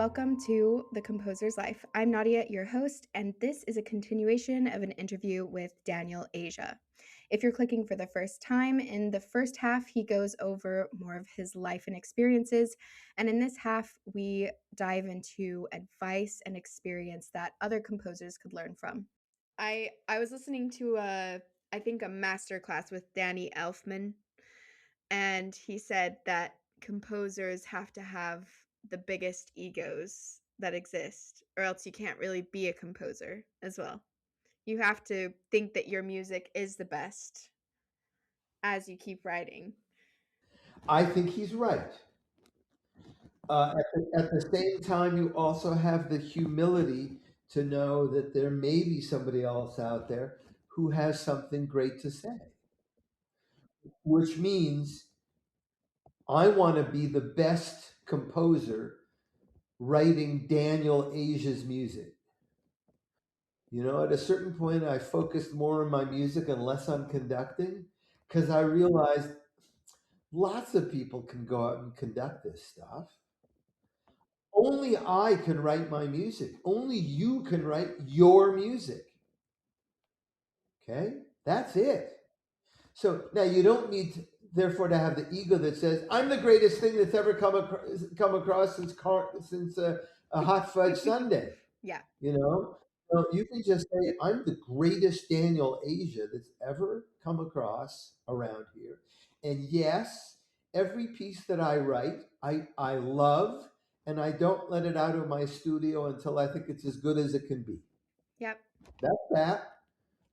Welcome to The Composer's Life. I'm Nadia, your host, and this is a continuation of an interview with Daniel Asia. If you're clicking for the first time, in the first half, he goes over more of his life and experiences. And in this half, we dive into advice and experience that other composers could learn from. I was listening to I think a master class with Danny Elfman, and he said that composers have to have the biggest egos that exist, or else you can't really be a composer as well. You have to think that your music is the best as you keep writing. I think he's right. At the same time, you also have the humility to know that there may be somebody else out there who has something great to say, which means I want to be the best composer writing Daniel Asia's music. At a certain point, I focused more on my music and less on conducting because I realized lots of people can go out and conduct this stuff. Only I can write my music. Only you can write your music. Okay? That's it. So now you don't need, therefore, to have the ego that says, I'm the greatest thing that's ever come across since a hot fudge sundae. Yeah. You know? So you can just say, I'm the greatest Daniel Asia that's ever come across around here. And yes, every piece that I write, I love, and I don't let it out of my studio until I think it's as good as it can be. Yep. That's that.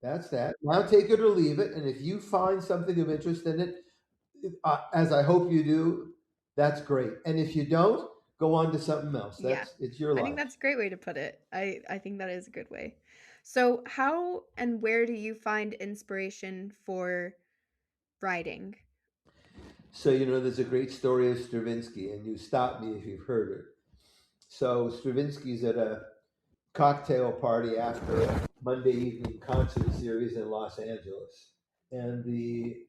That's that. Now take it or leave it. And if you find something of interest in it, as I hope you do, that's great. And if you don't, go on to something else. Yeah. It's your I think life. that's a great way to put it. I think that is a good way. So, how and where do you find inspiration for writing? So, there's a great story of Stravinsky, and you stop me if you've heard it. So, Stravinsky's at a cocktail party after a Monday evening concert series in Los Angeles. And the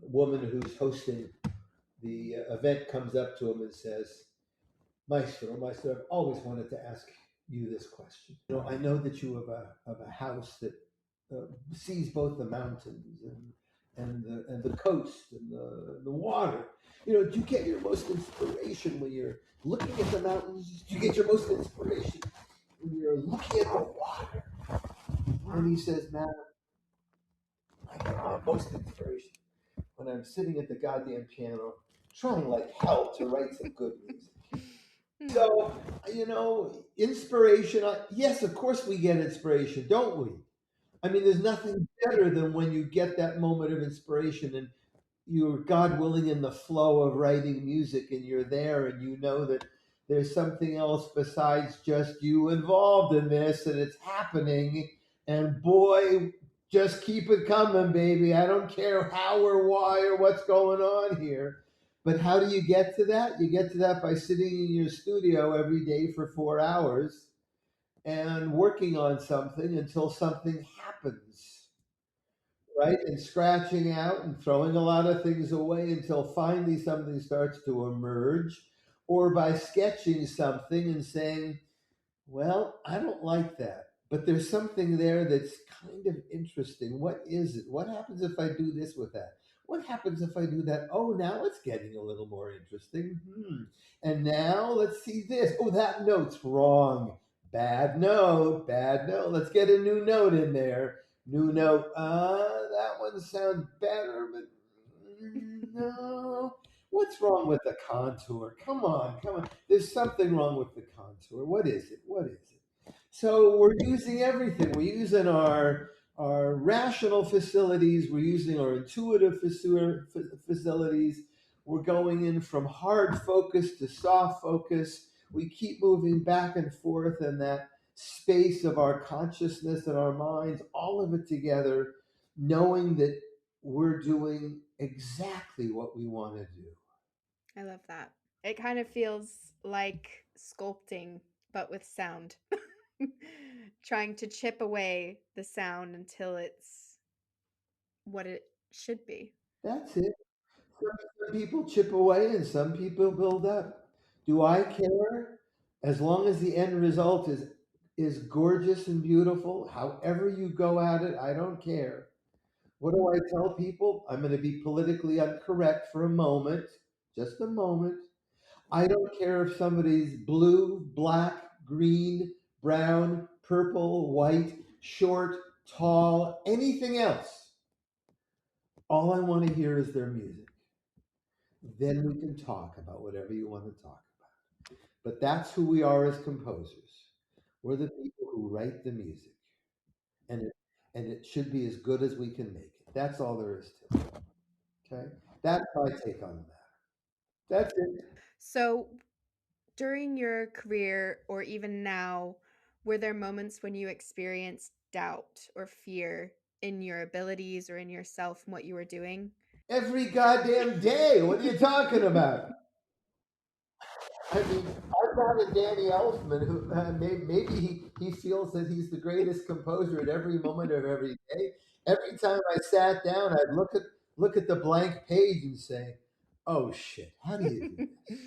woman who's hosting the event comes up to him and says, Maestro, I've always wanted to ask you this question. I know that you have a house that sees both the mountains and the coast and the water. Do you get your most inspiration when you're looking at the mountains? Do you get your most inspiration when you're looking at the water? And he says, man, I get my most inspiration when I'm sitting at the goddamn piano trying like hell to write some good music. So, inspiration, yes, of course we get inspiration, don't we? I mean, there's nothing better than when you get that moment of inspiration and you're, God willing, in the flow of writing music and you're there and you know that there's something else besides just you involved in this and it's happening. And boy, just keep it coming, baby. I don't care how or why or what's going on here. But how do you get to that? You get to that by sitting in your studio every day for 4 hours and working on something until something happens, right? And scratching out and throwing a lot of things away until finally something starts to emerge, or by sketching something and saying, well, I don't like that, but there's something there that's kind of interesting. What is it? What happens if I do this with that? What happens if I do that? Oh, now it's getting a little more interesting. And now let's see this. Oh, that note's wrong. Bad note, bad note. Let's get a new note in there. New note. That one sounds better, but no. What's wrong with the contour? Come on, come on. There's something wrong with the contour. What is it? What is it? So we're using everything. We're using our rational facilities. We're using our intuitive facilities. We're going in from hard focus to soft focus. We keep moving back and forth in that space of our consciousness and our minds, all of it together, knowing that we're doing exactly what we want to do. I love that. It kind of feels like sculpting, but with sound. Trying to chip away the sound until it's what it should be. That's it. Some people chip away and some people build up. Do I care? as long as the end result is gorgeous and beautiful, however you go at it, I don't care. What do I tell people? I'm going to be politically incorrect for a moment, just a moment. I don't care if somebody's blue, black, green, brown, purple, white, short, tall, anything else. All I want to hear is their music. Then we can talk about whatever you want to talk about. But that's who we are as composers. We're the people who write the music. And it should be as good as we can make it. That's all there is to it. Okay? That's my take on the matter. That's it. So, during your career or even now, were there moments when you experienced doubt or fear in your abilities or in yourself and what you were doing? Every goddamn day. What are you talking about? I mean, I've got a Danny Elfman who maybe he feels that he's the greatest composer at every moment of every day. Every time I sat down, I'd look at the blank page and say, "Oh shit, how do you do this?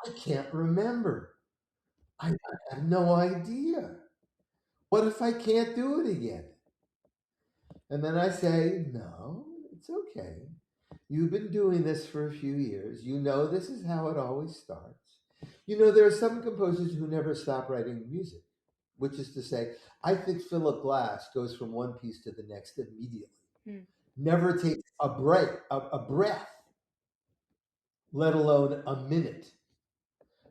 I can't remember. I have no idea. What if I can't do it again?" And then I say, "No, it's okay. You've been doing this for a few years. You know this is how it always starts. You know, there are some composers who never stop writing music, which is to say, I think Philip Glass goes from one piece to the next immediately. Never takes a break, a breath, let alone a minute.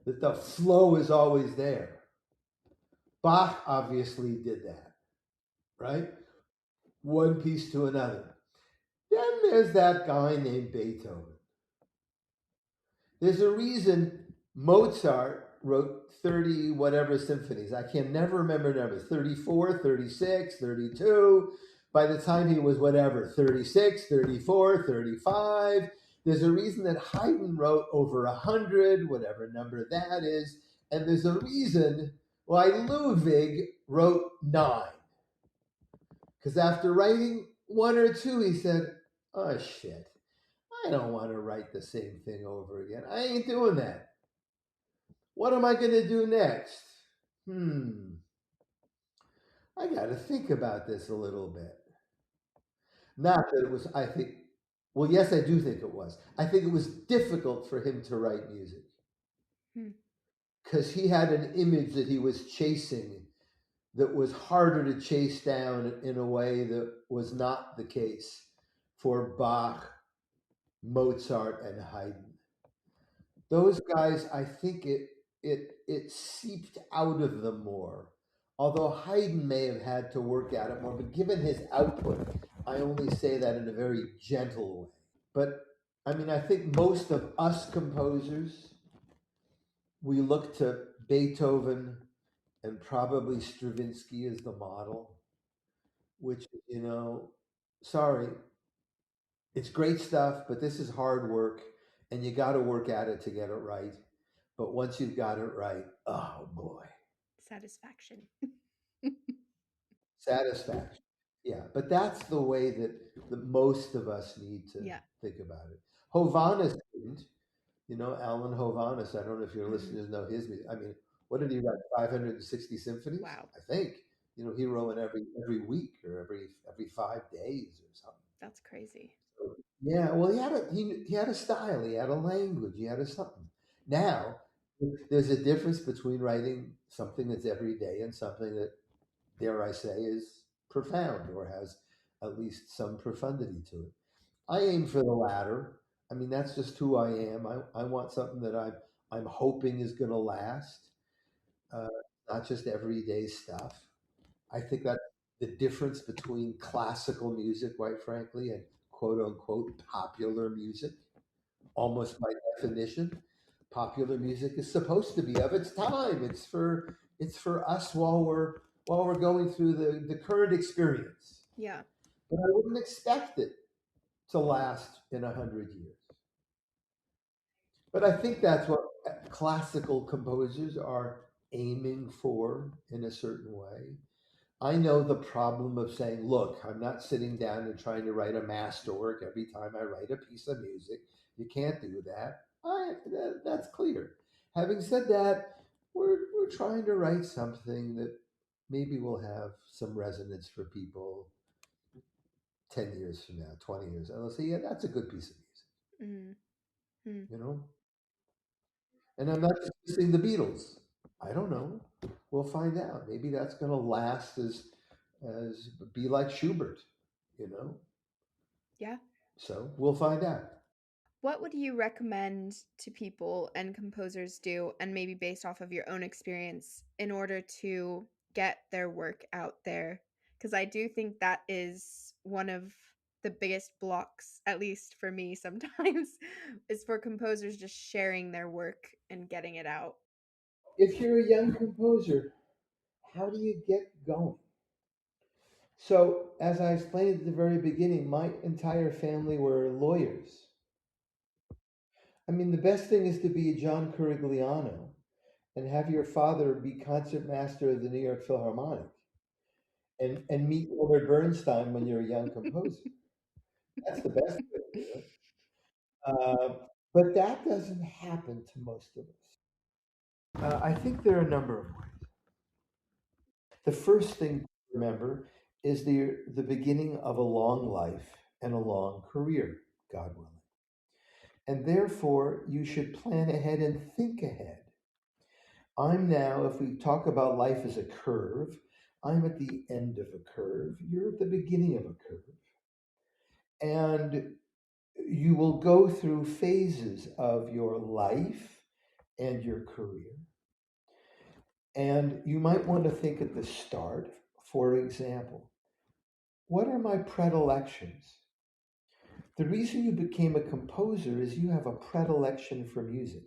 That the flow is always there. Bach obviously did that, right? One piece to another. Then there's that guy named Beethoven. There's a reason Mozart wrote 30 whatever symphonies. I can never remember numbers 34, 36, 32. By the time he was whatever, 36, 34, 35. There's a reason that Haydn wrote over 100, whatever number that is. And there's a reason why Ludwig wrote 9. Because after writing 1 or 2, he said, oh shit, I don't want to write the same thing over again. I ain't doing that. What am I going to do next? I got to think about this a little bit. Not that it was, I think, well, yes, I do think it was. I think it was difficult for him to write music because he had an image that he was chasing that was harder to chase down in a way that was not the case for Bach, Mozart, and Haydn. Those guys, I think it seeped out of them more. Although Haydn may have had to work at it more, but given his output, I only say that in a very gentle way. But I mean, I think most of us composers, we look to Beethoven and probably Stravinsky as the model, which, you know, sorry, it's great stuff, but this is hard work and you got to work at it to get it right. But once you've got it right, oh boy. Satisfaction. Satisfaction. Yeah, but that's the way that most of us need to think about it. Hovannes didn't, you know, Alan Hovannes. I don't know if your listeners know his music. I mean, what did he write? 560 symphonies? Wow. I think. You know, he wrote one every week or every 5 days or something. That's crazy. So, yeah, well, he had a style, he had a language, he had a something. Now, there's a difference between writing something that's every day and something that, dare I say, is profound or has at least some profundity to it. I aim for the latter. I mean, that's just who I am. I want something that I'm hoping is going to last, uh, not just everyday stuff. I think that the difference between classical music, quite frankly, and quote unquote popular music, almost by definition, popular music is supposed to be of its time. It's for us while we're going through the current experience. Yeah. But I wouldn't expect it to last in 100 years. But I think that's what classical composers are aiming for in a certain way. I know the problem of saying, look, I'm not sitting down and trying to write a masterwork every time I write a piece of music. You can't do that. That's clear. Having said that, we're trying to write something that maybe will have some resonance for people 10 years from now, 20 years, and they'll say, "Yeah, that's a good piece of Mm. Mm. music," you know. And I'm not dismissing the Beatles. I don't know. We'll find out. Maybe that's going to last as be like Schubert, you know. Yeah. So we'll find out. What would you recommend to people and composers do, and maybe based off of your own experience, in order to get their work out there? Because I do think that is one of the biggest blocks, at least for me sometimes, is for composers just sharing their work and getting it out. If you're a young composer, how do you get going? So, as I explained at the very beginning, my entire family were lawyers. I mean, the best thing is to be a John Corigliano and have your father be concertmaster of the New York Philharmonic and meet Leonard Bernstein when you're a young composer. That's the best way to do it. Uh, but that doesn't happen to most of us. I think there are a number of ways. The first thing to remember is the beginning of a long life and a long career, God willing. And therefore, you should plan ahead and think ahead. I'm now, if we talk about life as a curve, I'm at the end of a curve. You're at the beginning of a curve. And you will go through phases of your life and your career. And you might want to think at the start, for example, what are my predilections? The reason you became a composer is you have a predilection for music.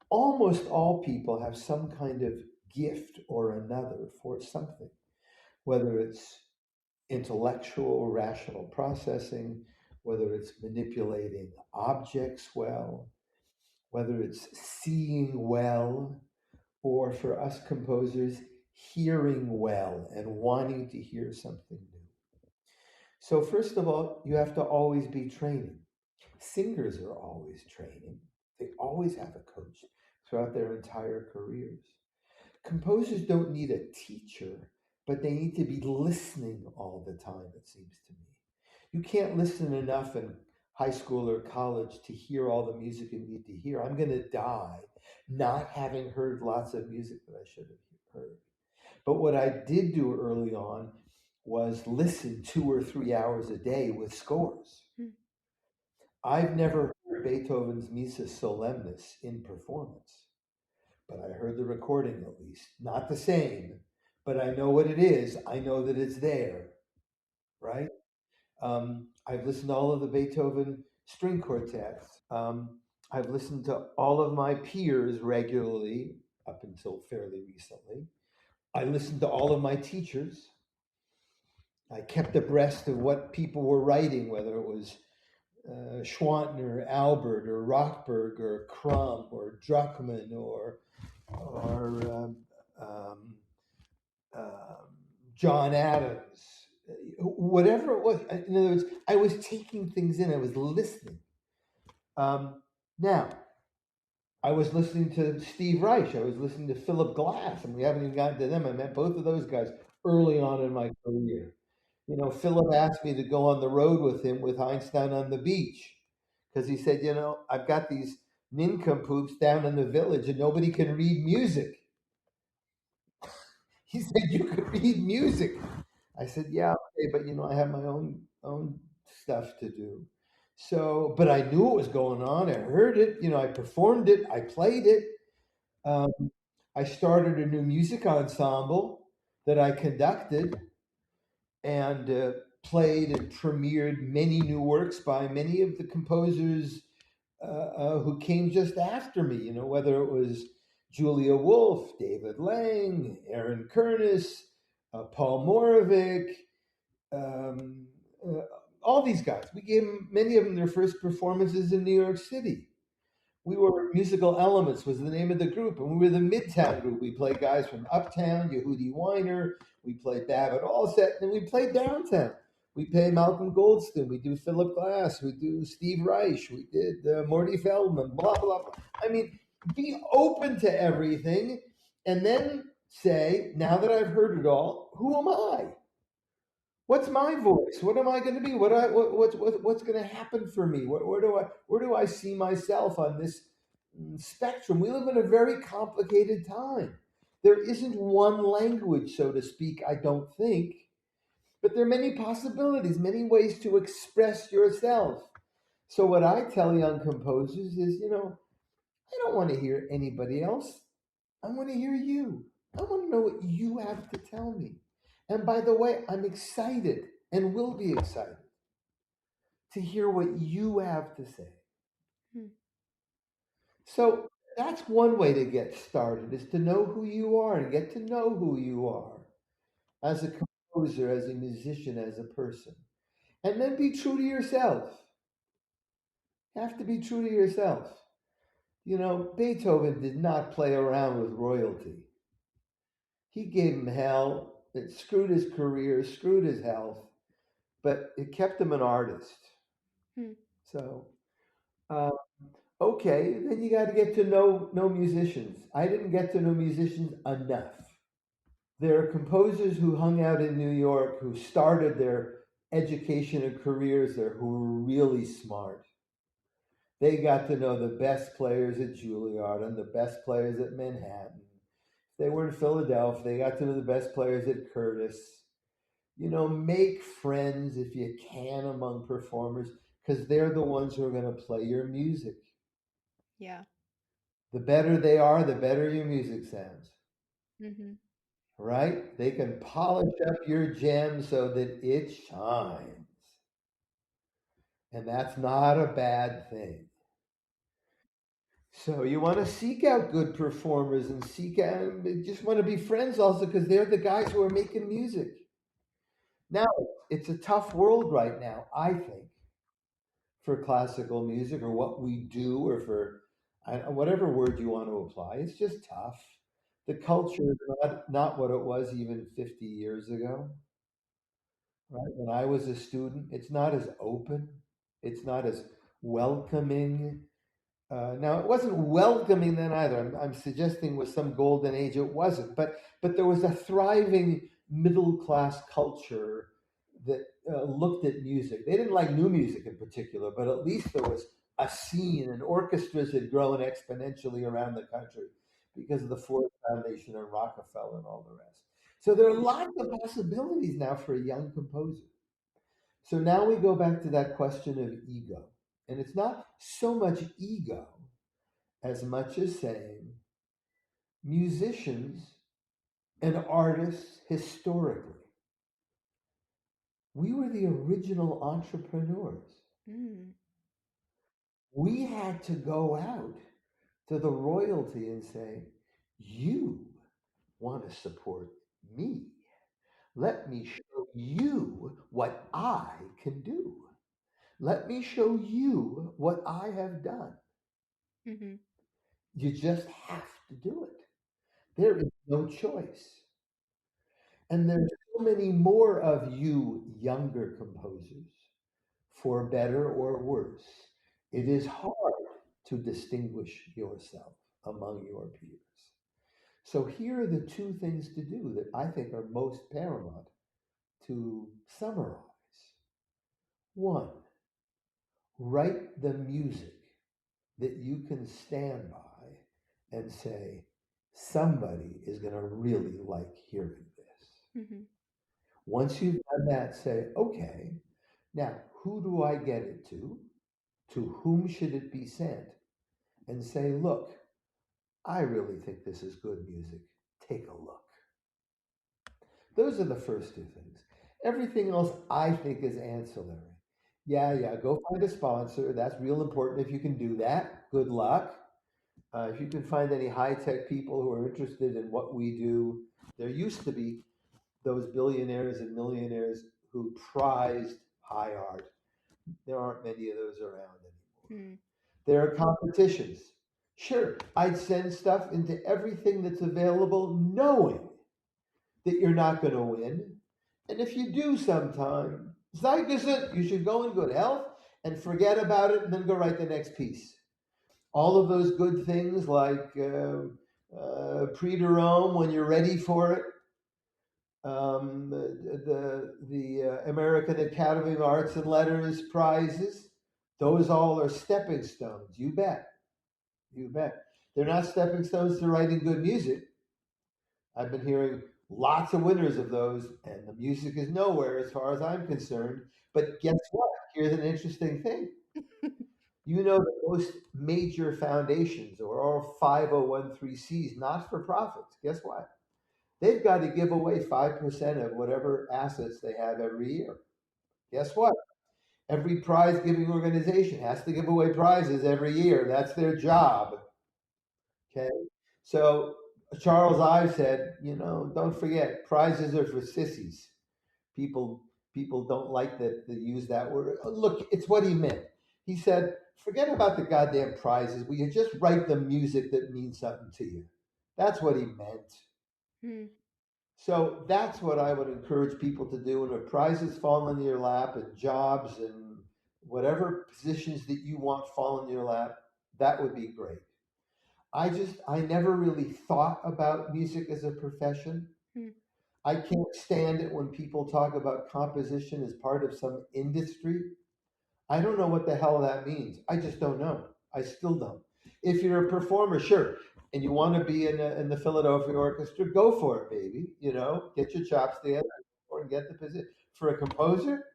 Almost all people have some kind of gift or another for something, whether it's intellectual, rational processing, whether it's manipulating objects well, whether it's seeing well, or for us composers, hearing well and wanting to hear something new. So, first of all, you have to always be training. Singers are always training, they always have a coach throughout their entire careers. Composers don't need a teacher, but they need to be listening all the time, it seems to me. You can't listen enough in high school or college to hear all the music you need to hear. I'm going to die not having heard lots of music that I should have heard. But what I did do early on was listen 2 or 3 hours a day with scores. Mm. I've never heard Beethoven's Missa Solemnis in performance, but I heard the recording at least. Not the same, but I know what it is. I know that it's there, right? I've listened to all of the Beethoven string quartets. I've listened to all of my peers regularly up until fairly recently. I listened to all of my teachers. I kept abreast of what people were writing, whether it was Schwantner, Albert, or Rockberg, or Crumb, or Druckmann, or um, um, John Adams, whatever it was. In other words, I was taking things in. I was listening. Now, I was listening to Steve Reich. I was listening to Philip Glass, and we haven't even gotten to them. I met both of those guys early on in my career. You know, Philip asked me to go on the road with him with Einstein on the Beach because he said, you know, I've got these nincompoops down in the village and nobody can read music. He said, you could read music. I said, yeah, okay, but you know, I have my own stuff to do. So, but I knew what was going on. I heard it. You know, I performed it. I played it. Um, I started a new music ensemble that I conducted and played and premiered many new works by many of the composers who came just after me. You know, whether it was Julia Wolf, David Lang, Aaron Kernis, Paul Moravec, um, uh, all these guys. We gave many of them their first performances in New York City. We were Musical Elements was the name of the group, and we were the Midtown group. We played guys from Uptown, Yehudi Weiner, we played Babbitt Allset, and we played downtown. We played Malcolm Goldstein, we do Philip Glass, we do Steve Reich, we did Morty Feldman, blah, blah, blah. I mean, be open to everything, and then say, now that I've heard it all, who am I? What's my voice? What am I going to be? What's going to happen for me? Where do I see myself on this spectrum? We live in a very complicated time. There isn't one language, so to speak, I don't think, but there are many possibilities, many ways to express yourself. So what I tell young composers is, I don't want to hear anybody else. I want to hear you. I want to know what you have to tell me. And by the way, I'm excited and will be excited to hear what you have to say. Hmm. So that's one way to get started, is to know who you are and get to know who you are as a composer, as a musician, as a person. And then be true to yourself. You have to be true to yourself. Beethoven did not play around with royalty. He gave him hell. It screwed his career, screwed his health, but it kept him an artist. Hmm. So, uh, okay, then you got to get to know musicians. I didn't get to know musicians enough. There are composers who hung out in New York who started their education and careers there who were really smart. They got to know the best players at Juilliard and the best players at Manhattan. If they were in Philadelphia, they got to know the best players at Curtis. Make friends if you can among performers, because they're the ones who are going to play your music. Yeah. The better they are, the better your music sounds. Mm-hmm. Right? They can polish up your gem so that it shines. And that's not a bad thing. So you want to seek out good performers and just want to be friends also, because they're the guys who are making music. Now, it's a tough world right now, I think, for classical music, or what we do, or for whatever word you want to apply. It's just tough. The culture is not what it was even 50 years ago, right? When I was a student, it's not as open, it's not as welcoming. Now, it wasn't welcoming then either. I'm suggesting with some golden age it wasn't, but there was a thriving middle class culture that looked at music. They didn't like new music in particular, but at least there was a scene, and orchestras had grown exponentially around the country because of the Ford Foundation and Rockefeller and all the rest. So there are lots of possibilities now for a young composer. So now we go back to that question of ego. And it's not so much ego as much as saying musicians and artists historically, we were the original entrepreneurs. Mm. We had to go out to the royalty and say, you want to support me. Let me show you what I can do. Let me show you what I have done. Mm-hmm. You just have to do it. There is no choice. And there's so many more of you younger composers, for better or worse. It is hard to distinguish yourself among your peers. So here are the two things to do that I think are most paramount to summarize. One, write the music that you can stand by and say, somebody is going to really like hearing this. Mm-hmm. Once you've done that, say, okay, now who do I get it to? To whom should it be sent? And say, look, I really think this is good music. Take a look. Those are the first two things. Everything else I think is ancillary. Yeah, go find a sponsor. That's real important if you can do that. Good luck. If you can find any high-tech people who are interested in what we do, there used to be those billionaires and millionaires who prized high art. There aren't many of those around anymore. Mm. There are competitions. Sure, I'd send stuff into everything that's available, knowing that you're not going to win. And if you do sometime, Zeitgeist, you should go in good health and forget about it and then go write the next piece. all of those good things like Prix de Rome when you're ready for it, the American Academy of Arts and Letters prizes, those all are stepping stones. You bet. You bet. They're not stepping stones to writing good music. I've been hearing lots of winners of those, and the music is nowhere as far as I'm concerned. But guess what? Here's an interesting thing. You know, the most major foundations or all 5013Cs, not for profits, guess what? They've got to give away 5% of whatever assets they have every year. Guess what? Every prize giving organization has to give away prizes every year. That's their job. Okay. So Charles Ives said, don't forget, prizes are for sissies. People people don't like that they use that word. Look, it's what he meant. He said, forget about the goddamn prizes. Will you just write the music that means something to you? That's what he meant. Hmm. So that's what I would encourage people to do. And if prizes fall into your lap and jobs and whatever positions that you want fall in your lap, that would be great. I never really thought about music as a profession. Hmm. I can't stand it when people talk about composition as part of some industry. I don't know what the hell that means. I just don't know. I still don't. If you're a performer, sure, and you want to be in the Philadelphia Orchestra, go for it, baby. Get your chops together and get the position. For a composer,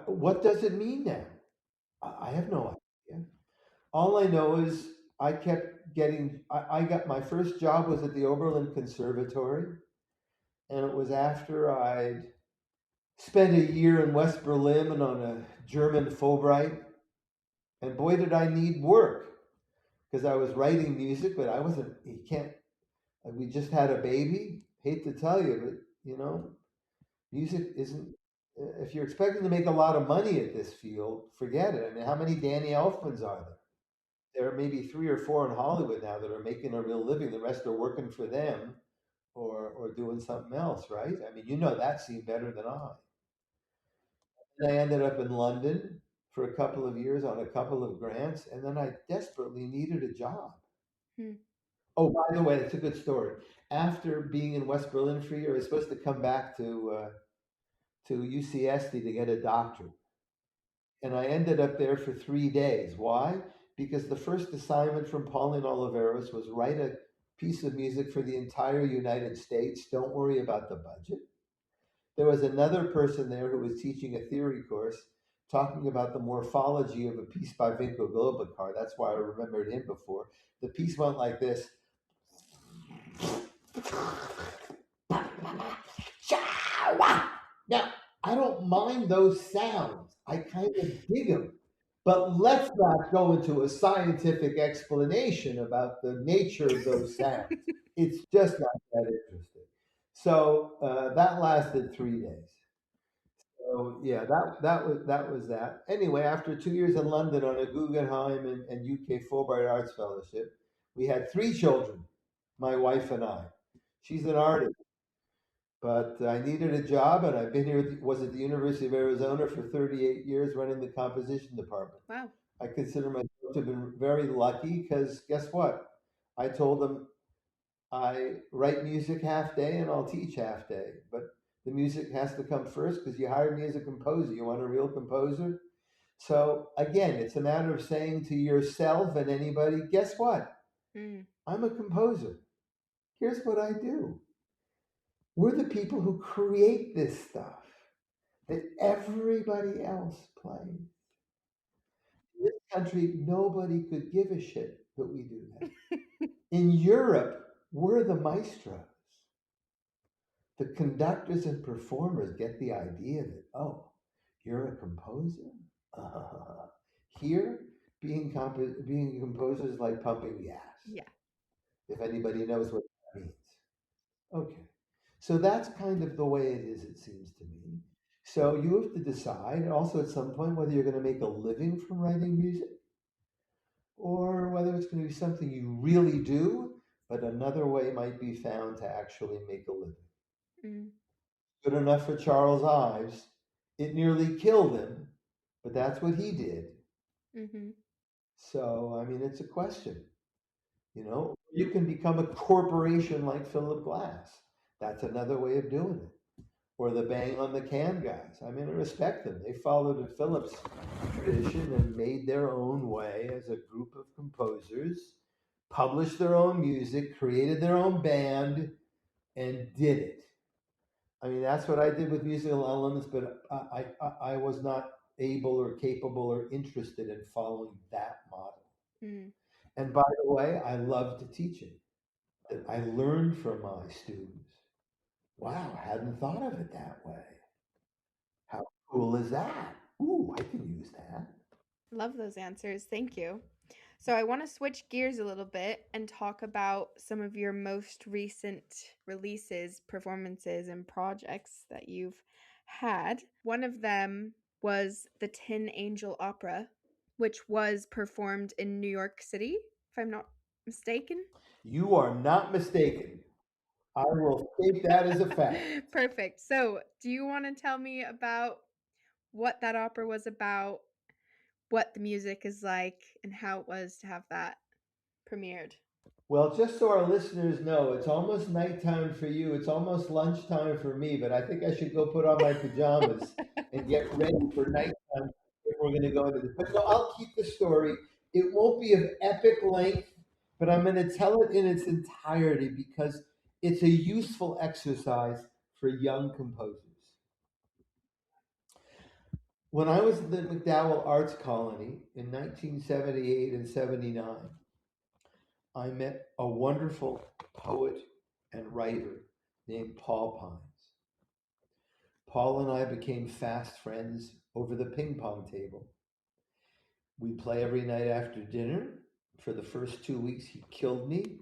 what does it mean now? I have no idea. All I know is I kept getting. I got my first job was at the Oberlin Conservatory, and it was after I'd spent a year in West Berlin and on a German Fulbright. And boy, did I need work because I was writing music, but I wasn't, you can't, we just had a baby. Hate to tell you, but music isn't, if you're expecting to make a lot of money at this field, forget it. I mean, how many Danny Elfmans are there? There are maybe 3 or 4 in Hollywood now that are making a real living. The rest are working for them or doing something else, right? I mean, that scene better than I. And I ended up in London for a couple of years on a couple of grants, and then I desperately needed a job. Hmm. Oh, by the way, it's a good story. After being in West Berlin for a year, I was supposed to come back to UCSD to get a doctorate, and I ended up there for 3 days. Why? Because the first assignment from Pauline Oliveros was write a piece of music for the entire United States. Don't worry about the budget. There was another person there who was teaching a theory course talking about the morphology of a piece by Vinko Globokar. That's why I remembered him before. The piece went like this. Now, I don't mind those sounds. I kind of dig them. But let's not go into a scientific explanation about the nature of those sounds. It's just not that interesting. So that lasted 3 days. So yeah, that was that. Anyway, after 2 years in London on a Guggenheim and UK Fulbright Arts Fellowship, we had 3 children, my wife and I. She's an artist, but I needed a job, and I've been here. Was at the University of Arizona for 38 years, running the composition department. Wow. I consider myself to have been very lucky because guess what? I told them I write music half day and I'll teach half day. But the music has to come first because you hired me as a composer. You want a real composer? So again, it's a matter of saying to yourself and anybody, guess what? Hmm. I'm a composer. Here's what I do. We're the people who create this stuff that everybody else plays. In this country, nobody could give a shit that we do that. In Europe, we're the maestros. The conductors and performers get the idea that, oh, you're a composer? Here, being a composer is like pumping gas, Yeah. if anybody knows what that means. Okay. So that's kind of the way it is, it seems to me. So you have to decide also at some point whether you're going to make a living from writing music or whether it's going to be something you really do, but another way might be found to actually make a living. Hmm. Good enough for Charles Ives. It nearly killed him, but that's what he did. Mm-hmm. So, I mean, it's a question, you know. You can become a corporation like Philip Glass. That's another way of doing it. Or the Bang on the Can guys. I mean, I respect them. They followed the Phillips tradition and made their own way as a group of composers, published their own music, created their own band, and did it. I mean, that's what I did with musical elements, but I was not able or capable or interested in following that model. Mm. And by the way, I loved teaching. I learned from my students. Wow, hadn't thought of it that way. How cool is that? Ooh, I can use that. Love those answers. Thank you. So, I want to switch gears a little bit and talk about some of your most recent releases, performances, and projects that you've had. One of them was the Tin Angel Opera, which was performed in New York City, if I'm not mistaken. You are not mistaken. I will take that as a fact. Perfect. So, do you want to tell me about what that opera was about, what the music is like, and how it was to have that premiered? Well, just so our listeners know, it's almost nighttime for you. It's almost lunchtime for me, but I think I should go put on my pajamas and get ready for nighttime if we're going to go into this. But no, I'll keep the story. It won't be of epic length, but I'm going to tell it in its entirety because it's a useful exercise for young composers. When I was at the MacDowell Arts Colony in 1978 and 79, I met a wonderful poet and writer named Paul Pines. Paul and I became fast friends over the ping pong table. We'd play every night after dinner. For the first 2 weeks, he killed me.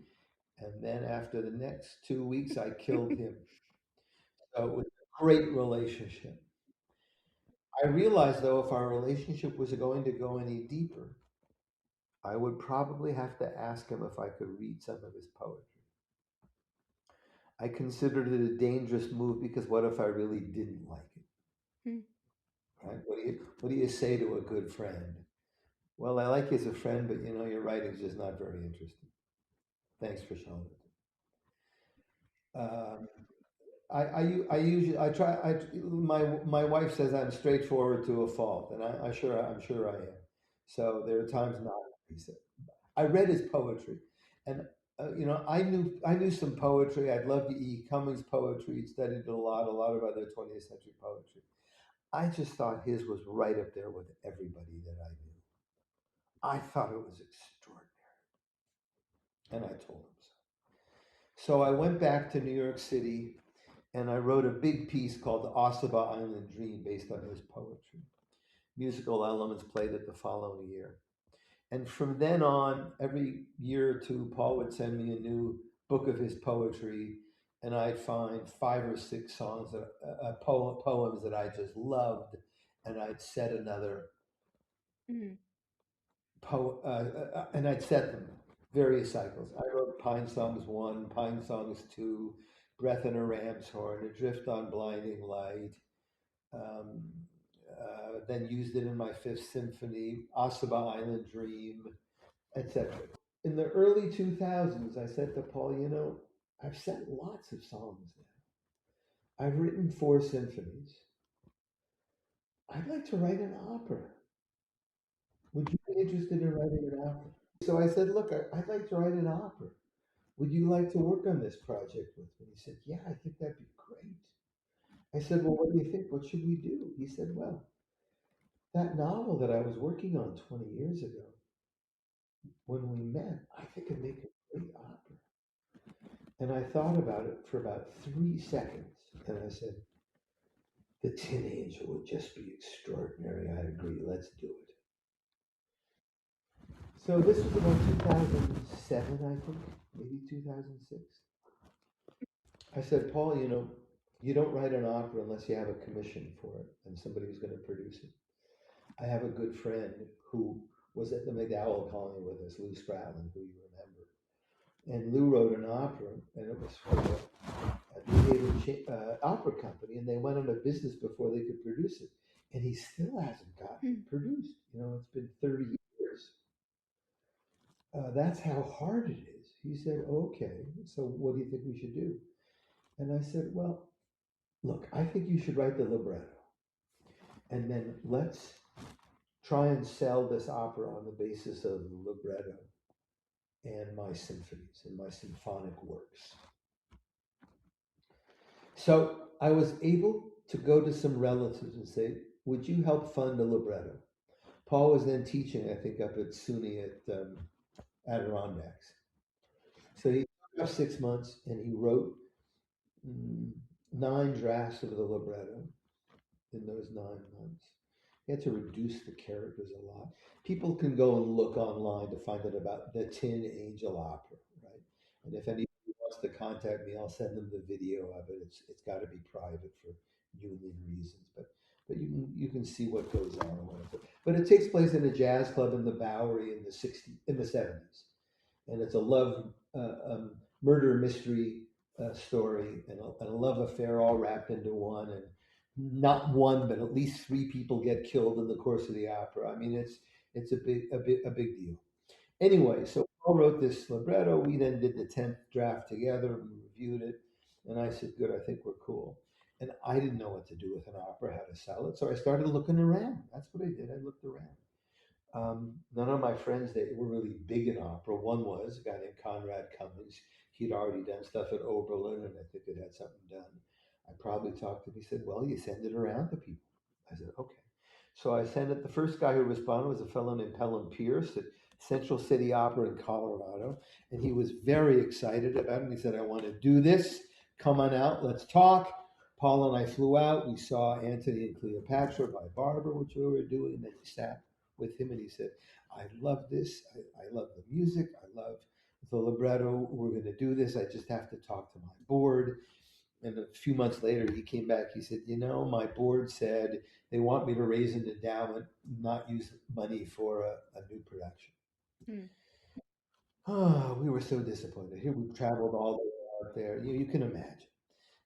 And then after the next 2 weeks, I killed him. So it was a great relationship. I realized, though, if our relationship was going to go any deeper, I would probably have to ask him if I could read some of his poetry. I considered it a dangerous move because what if I really didn't like it? Hmm. Right? What do you say to a good friend? Well, I like you as a friend, but your writing's just not very interesting. Thanks for showing it. I usually I try I my wife says I'm straightforward to a fault, and I'm sure I am. So there are times not. He said. I read his poetry, and I knew some poetry. I'd loved E. Cummings' poetry. Studied it a lot of other 20th century poetry. I just thought his was right up there with everybody that I knew. I thought it was extraordinary, and I told him so. So I went back to New York City, and I wrote a big piece called "The Ossabaw Island Dream" based on his poetry. Musical elements played it the following year. And from then on, every year or two, Paul would send me a new book of his poetry, and I'd find 5 or 6 songs, poems that I just loved, and I'd set another Mm. and I'd set them various cycles. I wrote Pine Songs 1, Pine Songs 2, Breath in a Ram's Horn, Adrift on Blinding Light, um, then used it in my Fifth Symphony, Ossabaw Island Dream, etc. In the early 2000s, I said to Paul, I've set lots of songs now. I've written 4 symphonies. I'd like to write an opera. Would you be interested in writing an opera? So I said, look, I'd like to write an opera. Would you like to work on this project with me? He said, yeah, I think that'd be great. I said, well, what do you think? What should we do? He said, well, that novel that I was working on 20 years ago, when we met, I think it'd make a great opera. And I thought about it for about 3 seconds. And I said, the Tin Angel would just be extraordinary. I agree. Let's do it. So this was about 2007, I think, maybe 2006. I said, Paul, you don't write an opera unless you have a commission for it and somebody who's going to produce it. I have a good friend who was at the MacDowell Colony with us, Lou Stratland, who you remember. And Lou wrote an opera, and it was for a David opera company, and they went out of business before they could produce it. And he still hasn't gotten it produced. It's been 30 years. That's how hard it is. He said, okay, so what do you think we should do? And I said, well, look, I think you should write the libretto. And then let's try and sell this opera on the basis of the libretto and my symphonies and my symphonic works. So I was able to go to some relatives and say, would you help fund a libretto? Paul was then teaching, I think, up at SUNY at Adirondacks. So he took up 6 months and he wrote 9 drafts of the libretto in those 9 months. He had to reduce the characters a lot. People can go and look online to find out about the Tin Angel opera, right? And if anybody wants to contact me, I'll send them the video of it. It's got to be private for union reasons, but you can see what goes on or whatever. But it takes place in a jazz club in the Bowery in the 70s, and it's a love murder mystery story and a love affair all wrapped into one, and not one but at least 3 people get killed in the course of the opera. I mean, it's a big deal. Anyway, so Paul wrote this libretto. We then did the 10th draft together. We reviewed it, and I said, "Good, I think we're cool." And I didn't know what to do with an opera, how to sell it, so I started looking around. That's what I did. I looked around. None of my friends that were really big in opera. One was a guy named Conrad Cummins. He'd already done stuff at Oberlin, and I think it had something done. I probably talked to him. He said, "Well, you send it around to people." I said, "Okay." So I sent it. The first guy who responded was a fellow named Pelham Pierce at Central City Opera in Colorado, and he was very excited about it. He said, "I want to do this. Come on out. Let's talk." Paul and I flew out. We saw Antony and Cleopatra by Barber, which we were doing, and then he sat with him and he said, "I love this. I love the music. I love the libretto. We're going to do this. I just have to talk to my board." And a few months later, he came back. He said, "My board said they want me to raise an endowment, not use money for a new production." Hmm. Oh, we were so disappointed. Here we traveled all the way out there. You can imagine.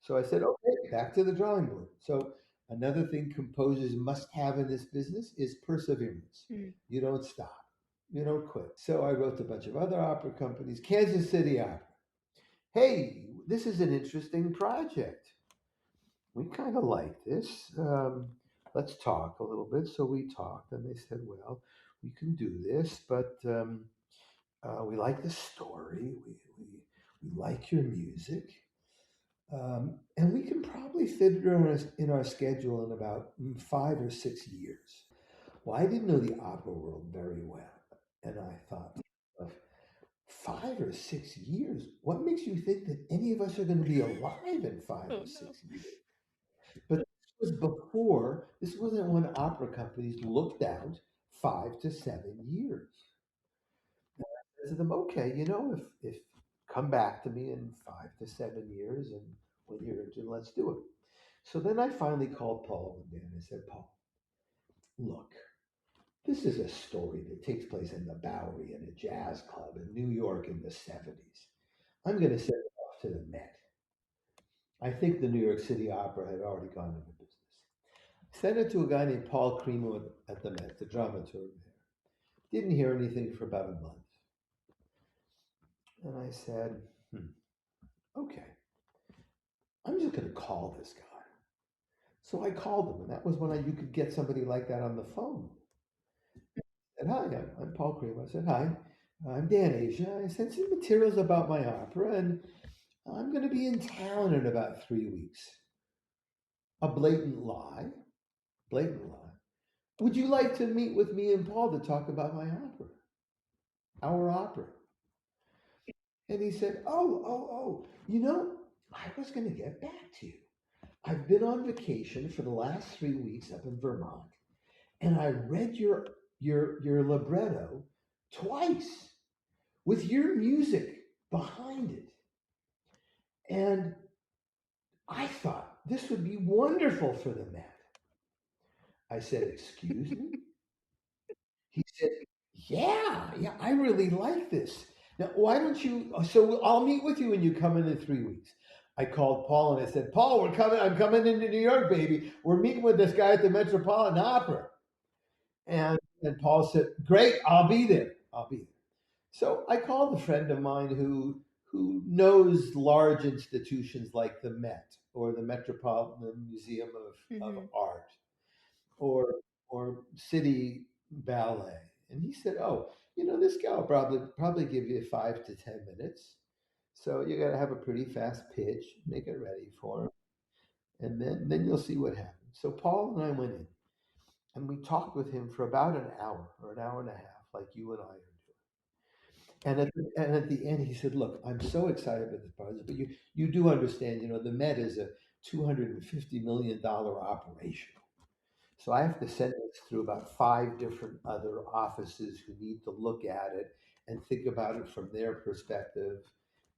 So I said, "Okay, back to the drawing board." So another thing composers must have in this business is perseverance. Hmm. You don't stop. You don't quit. So I wrote to a bunch of other opera companies. Kansas City Opera. "Hey, this is an interesting project. We kind of like this. Let's talk a little bit." So we talked, and they said, "Well, we can do this, but we like the story. We like your music. And we can probably fit it in our schedule in about 5 or 6 years." Well, I didn't know the opera world very well. And I thought, 5 or 6 years? What makes you think that any of us are going to be alive in five Oh, or no. 6 years? But this wasn't when opera companies looked out 5 to 7 years. And I said to them, "Okay, if come back to me in 5 to 7 years, and when you're into, let's do it." So then I finally called Paul one day and I said, "Paul, look, this is a story that takes place in the Bowery in a jazz club in New York in the 70s. I'm going to send it off to the Met." I think the New York City Opera had already gone into business. Sent it to a guy named Paul Cremo at the Met, the dramaturg there. Didn't hear anything for about a month. And I said, "Okay, I'm just going to call this guy." So I called him, and that was when you could get somebody like that on the phone. I said, "Hi, I'm Paul Cream." I said, "Hi, I'm Dan Asia. I sent some materials about my opera, and I'm going to be in town in about 3 weeks." A blatant lie. Blatant lie. "Would you like to meet with me and Paul to talk about my opera? Our opera?" And he said, "Oh, I was going to get back to you. I've been on vacation for the last 3 weeks up in Vermont, and I read your libretto twice with your music behind it. And I thought this would be wonderful for the Met." I said, "Excuse me?" He said, "Yeah, I really like this. Now, why don't you? So I'll meet with you when you come in 3 weeks." I called Paul and I said, "Paul, we're coming. I'm coming into New York, baby. We're meeting with this guy at the Metropolitan Opera." And Paul said, "Great, I'll be there. I'll be there." So I called a friend of mine who knows large institutions like the Met or the Metropolitan Museum of Mm-hmm. Art or City Ballet. And he said, "Oh, this guy will probably give you 5 to 10 minutes. So you got to have a pretty fast pitch, make it ready for him, and then you'll see what happens." So Paul and I went in, and we talked with him for about an hour or an hour and a half, like you and I are doing. And at the end, he said, "Look, I'm so excited about this project, but you do understand, the Met is a $250 million operation. So I have to send this through about five different other offices who need to look at it and think about it from their perspective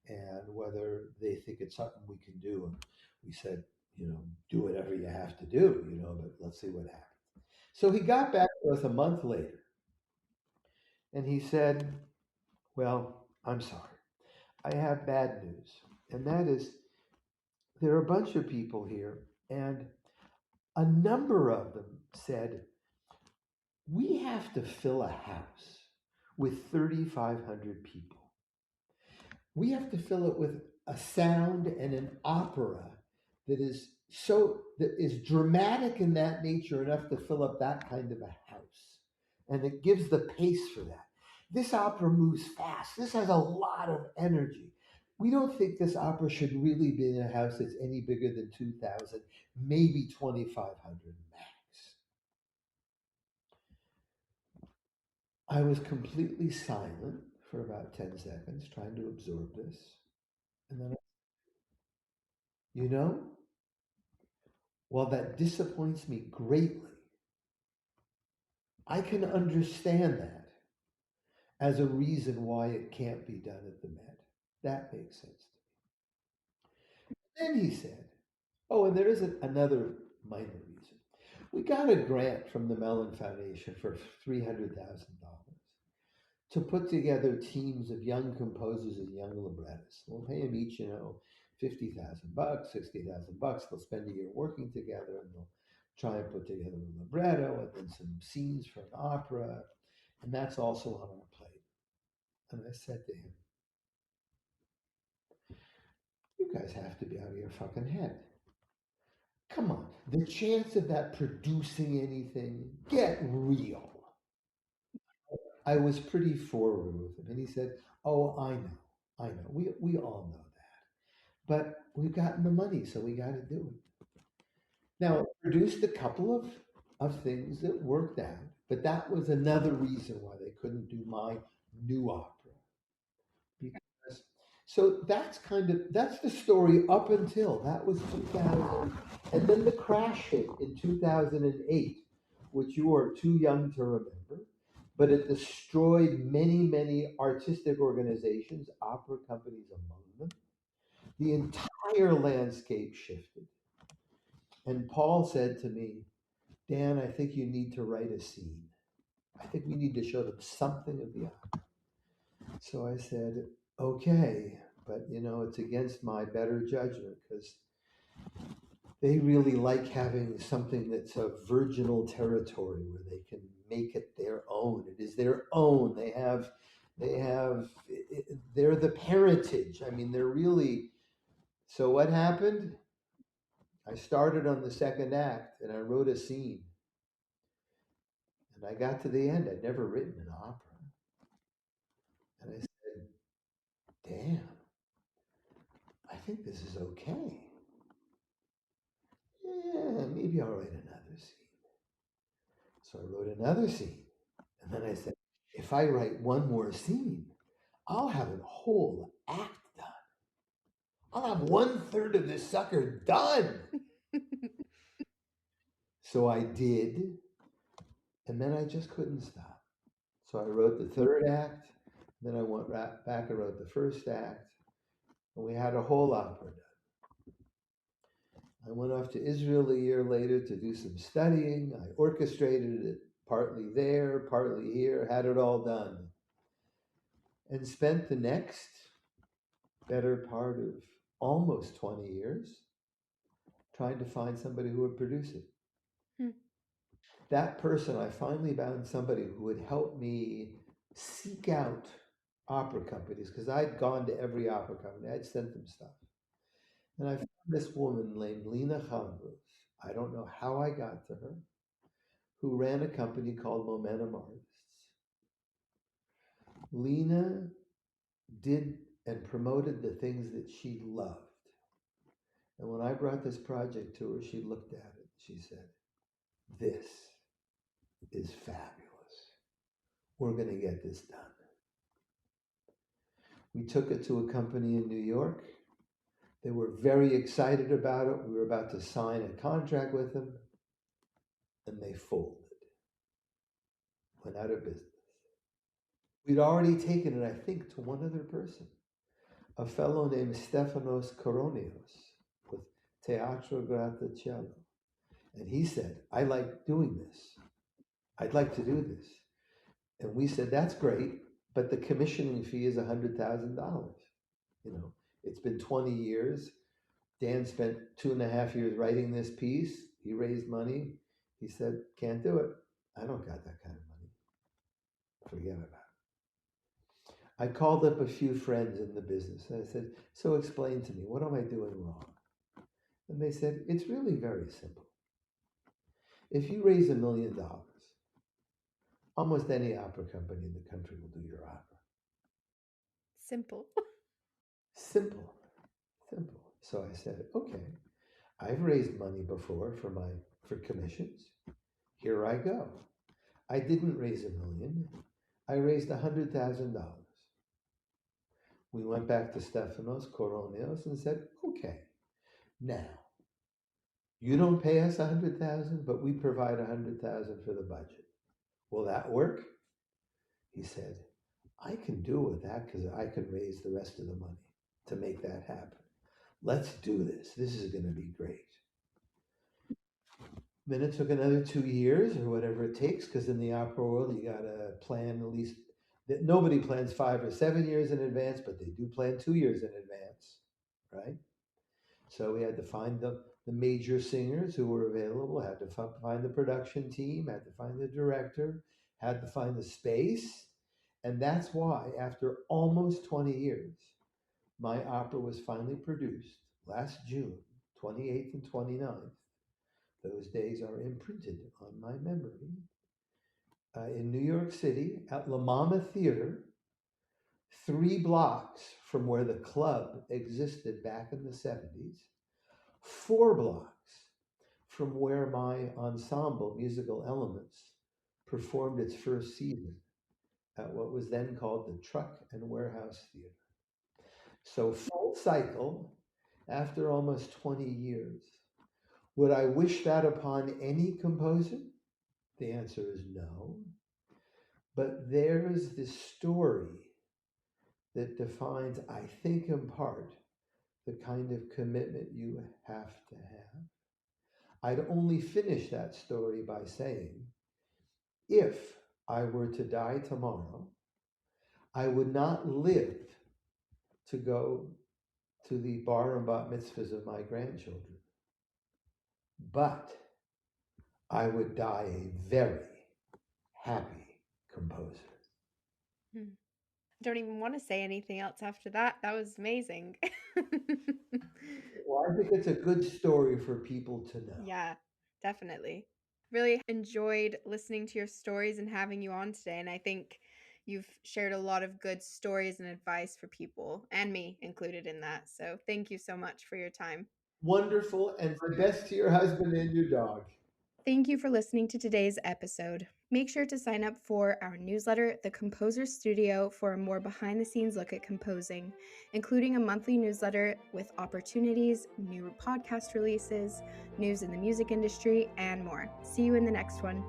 and whether they think it's something we can do." And we said, do whatever you have to do, but let's see what happens. So he got back to us a month later and he said, "Well, I'm sorry. I have bad news. And that is, there are a bunch of people here, and a number of them said, we have to fill a house with 3,500 people. We have to fill it with a sound and an opera that is dramatic in that nature enough to fill up that kind of a house. And it gives the pace for that. This opera moves fast. This has a lot of energy. We don't think this opera should really be in a house that's any bigger than 2,000, maybe 2,500 max." I was completely silent for about 10 seconds, trying to absorb this. And then, you know, while that disappoints me greatly, I can understand that as a reason why it can't be done at the Met. That makes sense to me. Then he said, "Oh, and there is another minor reason. We got a grant from the Mellon Foundation for $300,000 to put together teams of young composers and young librettists. We'll pay them each, $50,000, $60,000. They'll spend a year working together and they'll try and put together a libretto and then some scenes for an opera. And that's also on our plate." And I said to him, "You guys have to be out of your fucking head. Come on, the chance of that producing anything, get real." I was pretty forward with him. And he said, "Oh, I know. I know. We all know that. But we've gotten the money, so we got to do it." Now, produced a couple of things that worked out, but that was another reason why they couldn't do my new opera. Because so that's the story up until that was 2000, and then the crash hit in 2008, which you are too young to remember, but it destroyed many artistic organizations, opera companies among them. The entire landscape shifted. And Paul said to me, "Dan, I think you need to write a scene. I think we need to show them something of the opera." So I said, "Okay, but it's against my better judgment because they really like having something that's a virginal territory where they can make it their own. It is their own. They're the parentage. I mean, they're really." So what happened? I started on the second act and I wrote a scene. And I got to the end. I'd never written an opera. And I said, "Damn, I think this is okay. Yeah, maybe I'll write another scene." So I wrote another scene. And then I said, "If I write one more scene, I'll have a whole act done. I'll have one third of this sucker done." So I did. And then I just couldn't stop. So I wrote the third act. Then I went back and wrote the first act. And we had a whole opera done. I went off to Israel a year later to do some studying. I orchestrated it partly there, partly here, had it all done, and spent the next better part of almost 20 years trying to find somebody who would produce it. Hmm. That person, I finally found somebody who would help me seek out opera companies because I'd gone to every opera company. I'd sent them stuff. And I found this woman named Lena Chalmbrus. I don't know how I got to her, who ran a company called Momentum Artists. Lena did and promoted the things that she loved. And when I brought this project to her, she looked at it. She said, "This is fabulous. We're going to get this done." We took it to a company in New York. They were very excited about it. We were about to sign a contract with them, and they folded, went out of business. We'd already taken it, I think, to one other person, a fellow named Stefanos Koronios with Teatro Grattacielo. And he said, "I like doing this. I'd like to do this." And we said, "That's great, but the commissioning fee is $100,000. You know, it's been 20 years. Dan spent 2.5 years writing this piece. He raised money. He said, can't do it. I don't got that kind of money. Forget about it." I called up a few friends in the business and I said, "So explain to me, what am I doing wrong?" And they said, "It's really very simple. If you raise $1 million, almost any opera company in the country will do your opera." Simple. Simple, simple. So I said, "Okay, I've raised money before for commissions. Here I go." I didn't raise $1 million. I raised $100,000. We went back to Stefanos Koronios and said, "Okay, now you don't pay us $100,000, but we provide $100,000 for the budget. Will that work?" He said, "I can do it with that because I can raise the rest of the money to make that happen. Let's do this. This is going to be great." Then it took another 2 years or whatever it takes, because in the opera world, you got to plan at least, that nobody plans 5 or 7 years in advance, but they do plan 2 years in advance, right? So we had to find the major singers who were available, had to find the production team, had to find the director, had to find the space. And that's why, after almost 20 years, my opera was finally produced last June, 28th and 29th. Those days are imprinted on my memory. In New York City at La Mama Theater, 3 blocks from where the club existed back in the 70s, 4 blocks from where my ensemble, Musical Elements, performed its first season at what was then called the Truck and Warehouse Theater. So full cycle after almost 20 years. Would I wish that upon any composer? The answer is no. But there's this story that defines, I think in part, the kind of commitment you have to have. I'd only finish that story by saying, if I were to die tomorrow, I would not live to go to the bar and bat mitzvahs of my grandchildren, but I would die a very happy composer. I don't even want to say anything else after that. That was amazing. Well, I think it's a good story for people to know. Yeah, definitely. Really enjoyed listening to your stories and having you on today. And I think you've shared a lot of good stories and advice for people, and me included in that. So thank you so much for your time. Wonderful, and my best to your husband and your dog. Thank you for listening to today's episode. Make sure to sign up for our newsletter, The Composer Studio, for a more behind the scenes look at composing, including a monthly newsletter with opportunities, new podcast releases, news in the music industry, and more. See you in the next one.